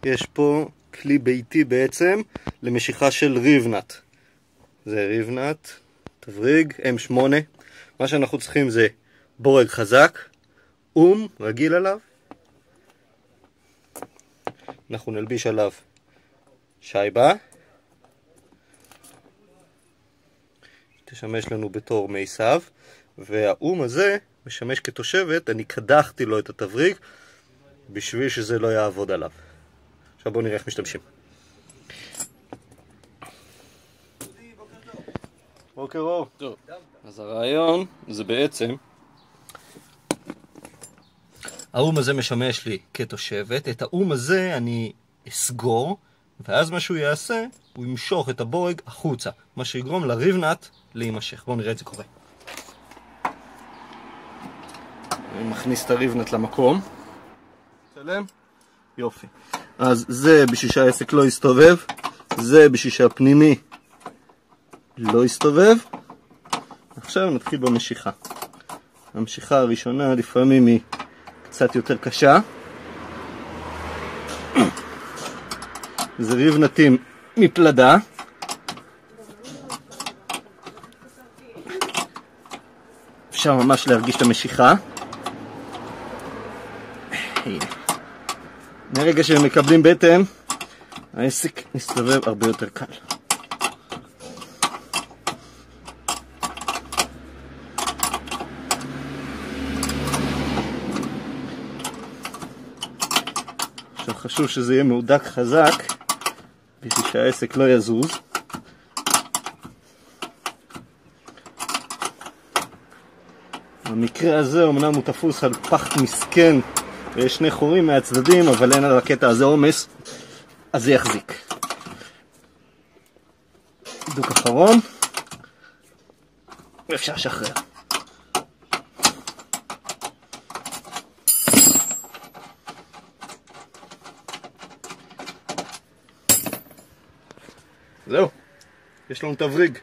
יש פה כלי ביתי בעצם למשיכה של ריבנט. זה ריבנט, תבריג, M8. מה שאנחנו צריכים זה בורג חזק, רגיל עליו. אנחנו נלביש עליו שייבה. תשמש לנו בתור מיסב. הזה משמש כתושבת, אני קדחתי לו את התבריג בשביל שזה לא יעבוד עליו. עכשיו בואו נראה איך משתמשים. בוקר אור. טוב, אז הרעיון זה בעצם הזה משמש לי כתושבת, את הזה אני אסגור, ואז מה שהוא יעשה, הוא ימשוך את הבורג החוצה, מה שיגרום לריבנט להימשך. בואו נראה את זה קורה. אני מכניס את הריבנט למקום. צלם? יופי. אז זה בשביל שהעסק לא יסתובב, זה בשביל שהפנימי לא יסתובב. עכשיו נתחיל במשיכה. המשיכה הראשונה לפעמים היא קצת יותר קשה. זה ריבנטים מפלדה. אפשר ממש להרגיש את המשיכה. מהרגע שהם מקבלים בטן, העסק מסתובב הרבה יותר קל. עכשיו חשוב שזה יהיה מהודק חזק, בשביל שהעסק לא יזוז. במקרה הזה אמנם הוא תפוס על פח מסכן, ויש שני חורים מהצדדים, אבל אין על הקטע הזה עומס, אז זה יחזיק. דוק אחרון, ואפשר לשחרר. זהו, יש לנו תבריג.